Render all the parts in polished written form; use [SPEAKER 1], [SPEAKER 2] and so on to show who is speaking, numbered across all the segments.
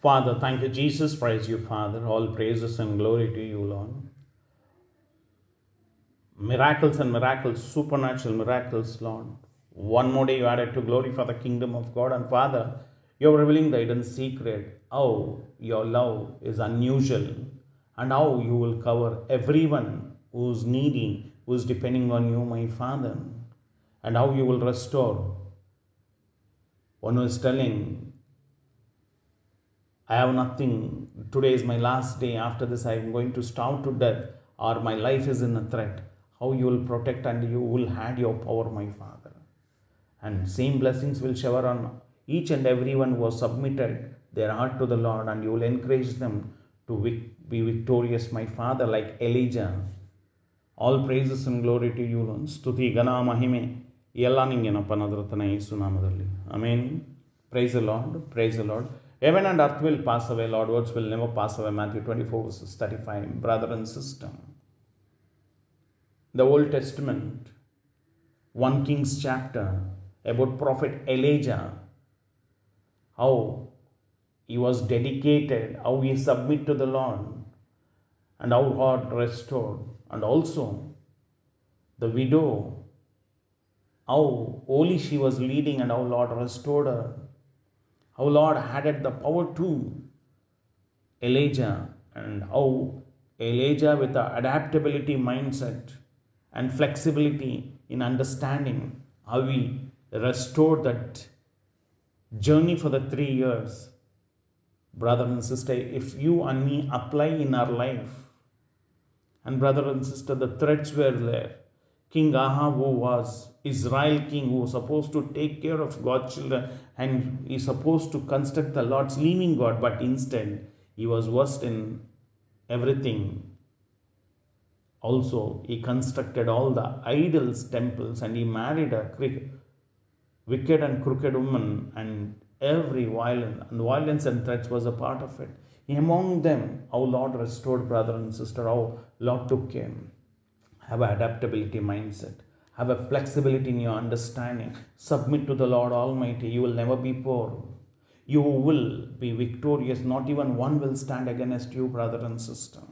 [SPEAKER 1] Father, thank you, Jesus. Praise you, Father. All praises and glory to you, Lord. Miracles and miracles, supernatural miracles, Lord. One more day you added to glory for the kingdom of God. And Father, you're revealing the hidden secret, how your love is unusual and how you will cover everyone who's needy, who's depending on you, my Father, and how you will restore one who is telling, I have nothing. Today is my last day. After this, I am going to starve to death, or my life is in a threat. How you will protect and you will add your power, my Father. And same blessings will shower on each and everyone who has submitted their heart to the Lord, and you will encourage them to be victorious, my Father, like Elijah. All praises and glory to you, Lord. ಸ್ತುತಿ ಘನ ಮಹಿಮೆ ಎಲ್ಲ ನಿಂಗೆನಪ್ಪ ನದರತನ ಯೇಸು ನಾಮದಲ್ಲಿ. Amen. Praise the Lord. Praise the Lord. Heaven and earth will pass away, Lord, words will never pass away. Matthew 24 verses 35. Brother and sister, the Old Testament, 1 Kings chapter, about prophet Elijah, how he was dedicated, how he submitted to the Lord, and how God restored. And also the widow, how holy she was leading and how Lord restored her. How Lord added the power to Elijah, and how Elijah, with the adaptability mindset and flexibility in understanding, how he restored that journey for the 3 years. Brother and sister, if you and me apply in our life, and brother and sister, the threats were there. King Ahab, who was Israel king, who was supposed to take care of God's children, and he supposed to construct the Lord's living God, but instead he was worst in everything. Also, he constructed all the idols temples, and he married a wicked and crooked woman, and every violence and threats was a part of it. Among them, how Lord restored, brother and sister, how Lord took care. Have an adaptability mindset. Have a flexibility in your understanding. Submit to the Lord Almighty. You will never be poor. You will be victorious. Not even one will stand against you, brother and sister.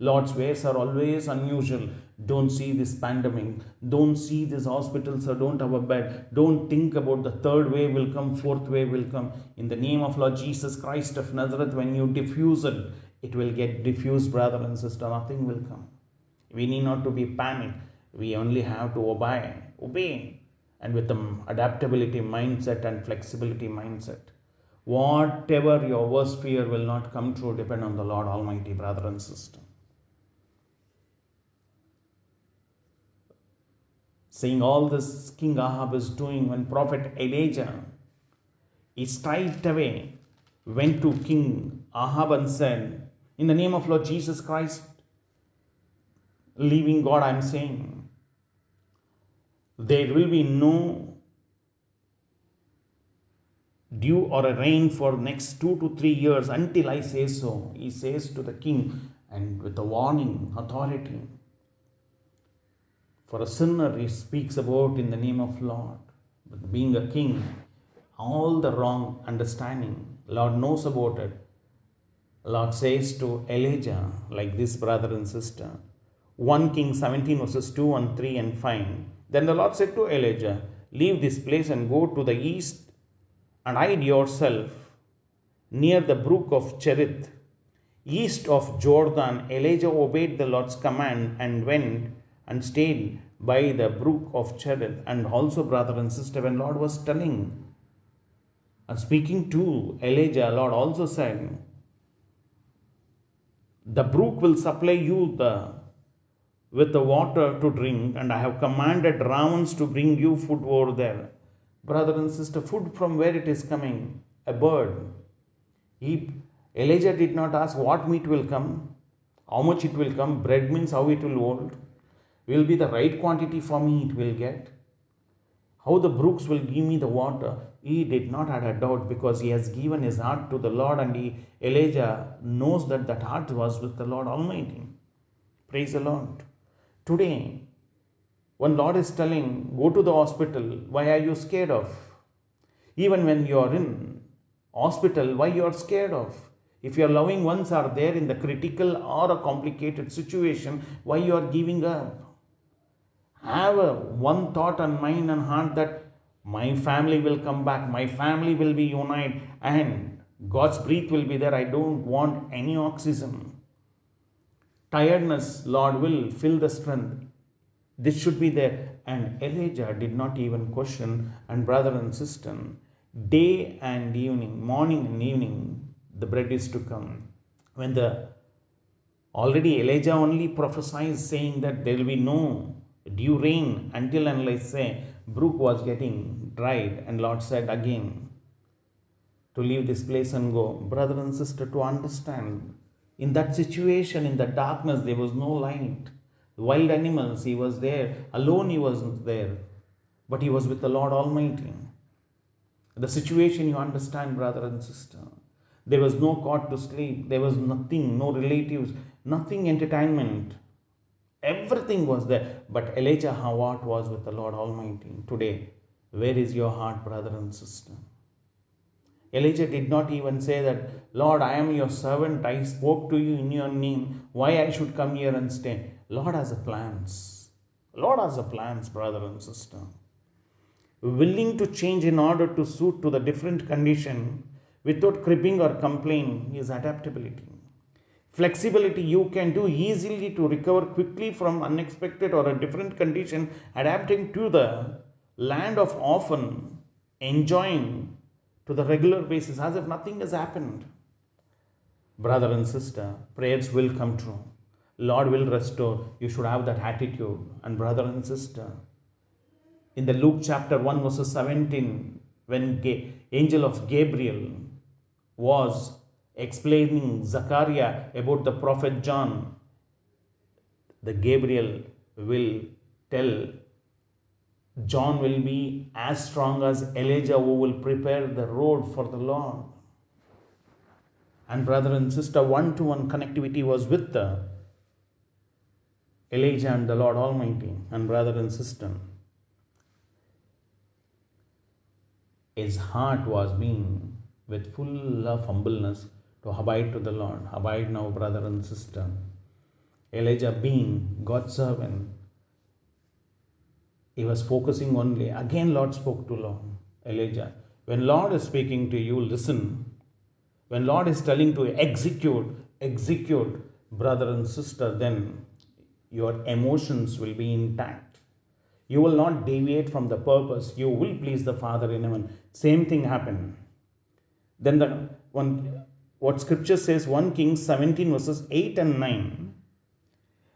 [SPEAKER 1] Lord's ways are always unusual. Don't see this pandemic. Don't see these hospitals or don't have a bed. Don't think about the third wave will come, fourth wave will come. In the name of Lord Jesus Christ of Nazareth, when you diffuse it, it will get diffused, brother and sister. Nothing will come. We need not to be panicked. We only have to obey. And with the adaptability mindset and flexibility mindset, whatever your worst fear will not come true. Depend on the Lord Almighty, brother and sister. Seeing all this King Ahab is doing, when prophet Elijah, he straight away went to King Ahab and said, in the name of Lord Jesus Christ, living God, I am saying, there will be no dew or a rain for next 2 to 3 years until I say so. He says to the king, and with a warning authority. For a sinner, he speaks about in the name of Lord. But being a king, all the wrong understanding, Lord knows about it. Lord says to Elijah, like this, brother and sister, 1 Kings 17 verses 2 and 3 and 5. Then the Lord said to Elijah, leave this place and go to the east and hide yourself near the brook of Cherith, east of Jordan. Elijah obeyed the Lord's command and went and stayed by the brook of Cherith. And also, brother and sister, when Lord was telling and speaking to Elijah, Lord also said, the brook will supply you with the water to drink, and I have commanded ravens to bring you food over there. Brother and sister, food from where it is coming? A bird. Elijah did not ask what meat will come, how much it will come. Bread means how it will hold. Will be the right quantity for me it will get. How the brooks will give me the water. He did not have a doubt, because he has given his heart to the Lord, and Elijah knows that that heart was with the Lord Almighty. Praise the Lord. Today, when Lord is telling, go to the hospital, why are you scared of? Even when you are in hospital, why you are scared of? If your loving ones are there in the critical or a complicated situation, why you are giving up? Have one thought and mind and heart that my family will come back, my family will be united, and God's breath will be there. I don't want any oxygen. Tiredness, Lord, will fill the strength. This should be there. And Elijah did not even question. And brother and sister, day and evening, morning and evening, the bread is to come. When already Elijah only prophesies saying that there will be no dew rain until and unless say brook was getting dried, and Lord said again to leave this place and go. Brother and sister, to understand, in that situation, in the darkness, there was no light. The wild animals, he was there. Alone he wasn't there. But he was with the Lord Almighty. The situation, you understand, brother and sister. There was no cot to sleep. There was nothing, no relatives, nothing entertainment. Everything was there. But Elijah's heart was with the Lord Almighty. Today, where is your heart, brother and sister? Elijah did not even say that, Lord, I am your servant. I spoke to you in your name. Why I should come here and stay? Lord has a plans. Lord has a plans, brother and sister. Willing to change in order to suit to the different condition without cribbing or complaining is adaptability. Flexibility, you can do easily to recover quickly from unexpected or a different condition, adapting to the land of often, enjoying to the regular basis as if nothing has happened. Brother and sister, prayers will come true. Lord will restore. You should have that attitude. And brother and sister, in the Luke chapter 1 verses 17, when angel of Gabriel was explaining Zechariah about the prophet John, the Gabriel will tell John will be as strong as Elijah, who will prepare the road for the Lord. And brother and sister, one-to-one connectivity was with the Elijah and the Lord Almighty. And brother and sister, his heart was being with full of humbleness to abide to the Lord. Abide now, brother and sister. Elijah being God's servant, he was focusing only. Again, Lord spoke to Elijah. When Lord is speaking to you, listen. When Lord is telling to execute, brother and sister, then your emotions will be intact. You will not deviate from the purpose. You will please the Father in heaven. Same thing happened. Then what scripture says, 1 Kings 17 verses 8 and 9.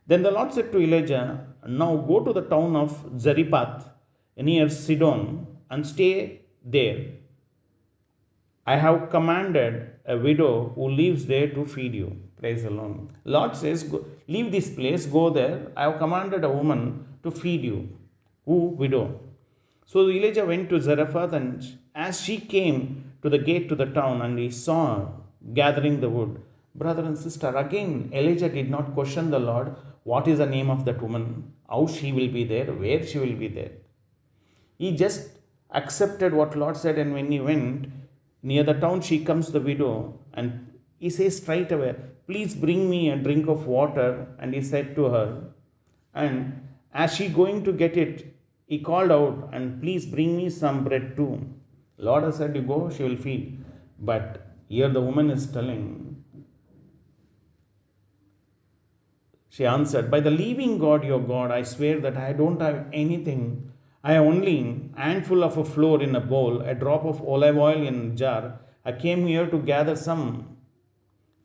[SPEAKER 1] Then the Lord said to Elijah, now go to the town of Zarephath near Sidon and stay there. I have commanded a widow who lives there to feed you. Praise the Lord. Lord says, go, leave this place, go there. I have commanded a woman to feed you. Who? Widow. So Elijah went to Zarephath, and as she came to the gate to the town, and he saw her gathering the wood. Brother and sister, again Elijah did not question the Lord. What is the name of that woman? How she will be there? Where she will be there? He just accepted what Lord said, and when he went near the town, she comes the widow, and he says straight away, please bring me a drink of water. And he said to her, and as she going to get it, he called out, and please bring me some bread too. Lord has said, you go, she will feed. But here the woman is telling, she answered, by the living God, your God, I swear that I don't have anything. I have only a handful of a flour in a bowl, a drop of olive oil in a jar. I came here to gather some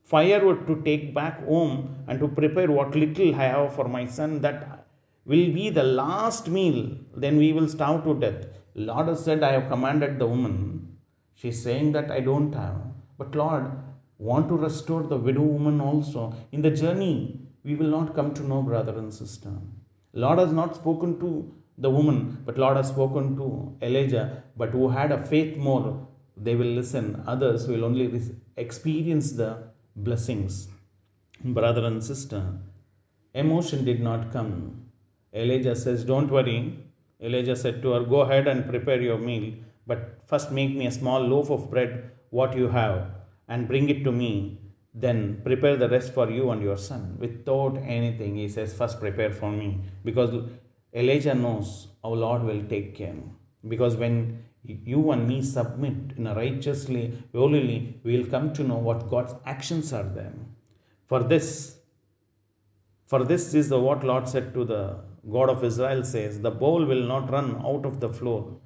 [SPEAKER 1] firewood to take back home and to prepare what little I have for my son. That will be the last meal. Then we will starve to death. Lord has said, I have commanded the woman. She is saying that I don't have. But Lord, want to restore the widow woman also. In the journey, we will not come to know, brother and sister. Lord has not spoken to the woman, but Lord has spoken to Elijah. But who had a faith more, they will listen. Others will only experience the blessings. Brother and sister, emotion did not come. Elijah says, don't worry. Elijah said to her, go ahead and prepare your meal, but first make me a small loaf of bread, what you have, and bring it to me. then prepare the rest for you and your son. Without anything, he says, first prepare for me. Because Elijah knows our Lord will take care. Because when you and me submit in a righteously, holily, we will come to know what God's actions are there. For this is the what Lord said to the God of Israel says, the bowl will not run out of the floor,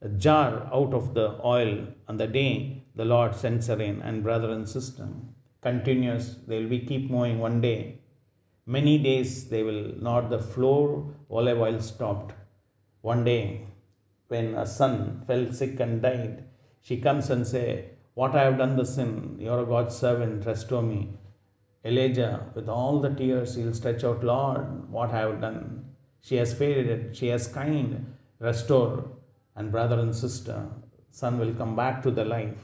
[SPEAKER 1] a jar out of the oil on the day the Lord sends a rain. And brother and sister, continuous, they will be keep moving one day. Many days they will not, the floor olive oil stopped. One day, when a son fell sick and died, she comes and say, what I have done the sin, you are a God's servant, restore me. Elijah, with all the tears, he'll stretch out, Lord, what I have done. She has faded, she has kind, restore. And brother and sister, son will come back to the life.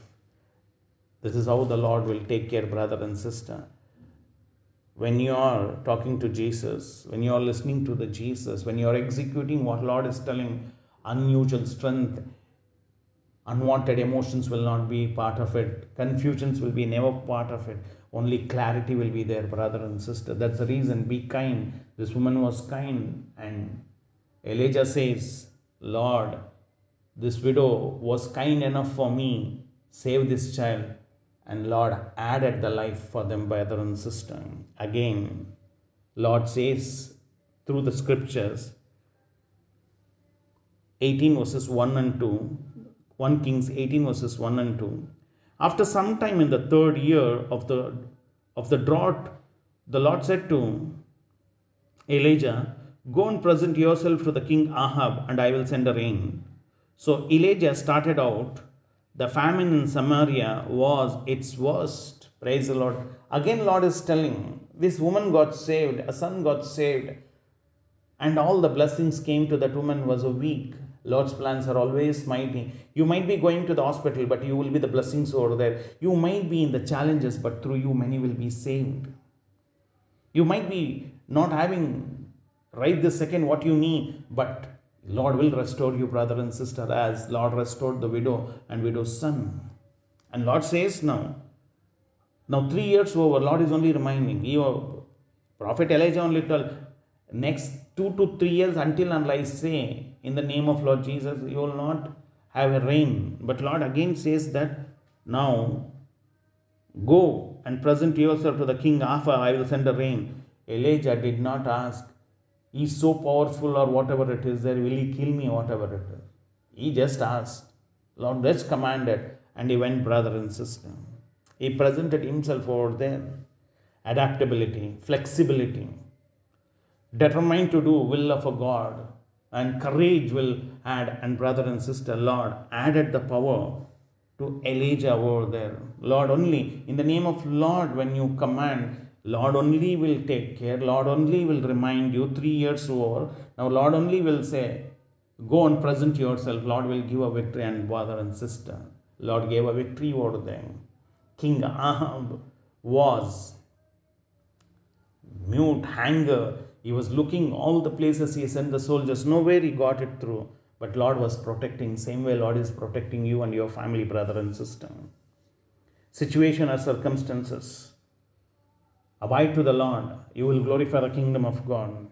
[SPEAKER 1] This is how the Lord will take care, brother and sister. When you are talking to Jesus, when you are listening to the Jesus, when you are executing what Lord is telling, unusual strength, unwanted emotions will not be part of it. Confusions will be never part of it. Only clarity will be there, brother and sister. That's the reason. Be kind. This woman was kind. And Elijah says, Lord, this widow was kind enough for me. Save this child. And Lord added the life for them, brother and sister. Again, Lord says through the scriptures, 18 verses 1 and 2, 1 Kings 18 verses 1 and 2. After some time in the third year of the drought, the Lord said to Elijah, go and present yourself to the king Ahab, and I will send a rain. So Elijah started out. The famine in Samaria was its worst. Praise the Lord. Again, Lord is telling, this woman got saved, a son got saved, and all the blessings came to that woman was a week. Lord's plans are always mighty. You might be going to the hospital, but you will be the blessings over there. You might be in the challenges, but through you, many will be saved. You might be not having right this second what you need, but Lord will restore you, brother and sister, as Lord restored the widow and widow's son. And Lord says now 3 years over, Lord is only reminding you, Prophet Elijah only told, next 2 to 3 years until and I say, in the name of Lord Jesus, you will not have a rain. But Lord again says that now go and present yourself to the king Ahab, I will send a rain. Elijah did not ask, he's so powerful or whatever it is there, will he kill me, whatever it is. He just asked, Lord, that's commanded. And he went, brother and sister. He presented himself over there. Adaptability, flexibility, determined to do will of a God, and courage will add. And brother and sister, Lord added the power to Elijah over there. Lord only, in the name of Lord, when you command, Lord only will take care. Lord only will remind you 3 years over. Now Lord only will say, go and present yourself. Lord will give a victory. And brother and sister, Lord gave a victory over them. King Ahab was mute, anger. He was looking all the places he sent the soldiers. Nowhere he got it through. But Lord was protecting. Same way Lord is protecting you and your family, brother and sister. Situation or circumstances. Abide to the Lord. You will glorify the kingdom of God.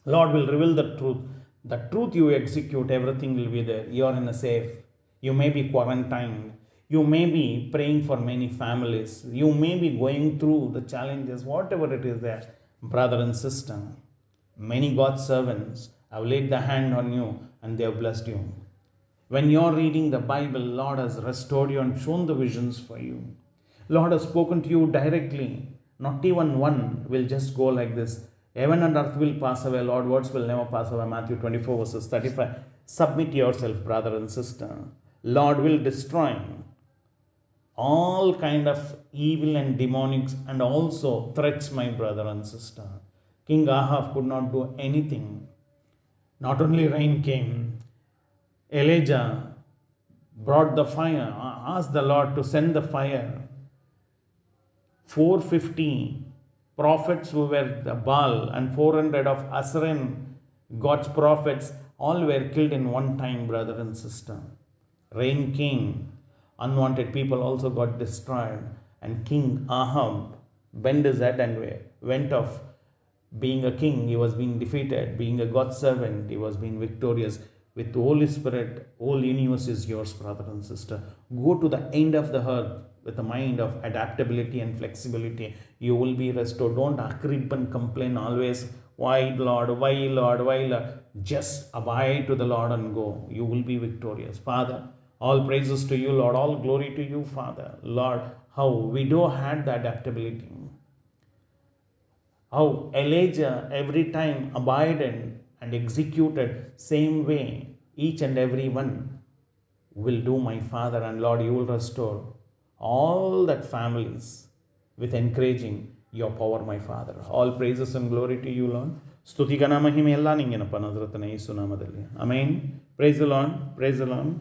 [SPEAKER 1] Lord will reveal the truth. The truth you execute, everything will be there. You are in a safe. You may be quarantined. You may be praying for many families. You may be going through the challenges, whatever it is there. Brother and sister, many God's servants have laid the hand on you and they have blessed you. When you are reading the Bible, Lord has restored you and shown the visions for you. Lord has spoken to you directly. Not even one will just go like this. Heaven and earth will pass away. Lord, words will never pass away. Matthew 24 verses 35. Submit yourself, brother and sister. Lord will destroy all kind of evil and demonics and also threats, my brother and sister. King Ahab could not do anything. Not only rain came, Elijah brought the fire, asked the Lord to send the fire. 450 prophets who were the Baal and 400 of Asherim, God's prophets, all were killed in one time, brother and sister. Rain came. Unwanted people also got destroyed. And King Ahab bent his head and went off. Being a king, he was being defeated. Being a God's servant, he was being victorious. With the Holy Spirit, whole universe is yours, brother and sister. Go to the end of the earth with a mind of adaptability and flexibility. You will be restored. Don't crib and complain always. Why, Lord? Why, Lord? Why, Lord? Just abide to the Lord and go. You will be victorious. Father, all praises to you, Lord. All glory to you, Father. Lord, how widow had the adaptability. How Elijah every time abided and executed same way. Each and every one will do, my Father, and Lord, you will restore all that families with encouraging your power, my Father. All praises and glory to you, Lord. ಸ್ತುತಿ ಘನ ಮಹಿಮೆ ಎಲ್ಲ ನಿಂಗೆನಪ್ಪ ನಜರೇತಿನ ಯೇಸು ನಾಮದಲ್ಲಿ. Amen. Praise the lord. Praise the lord.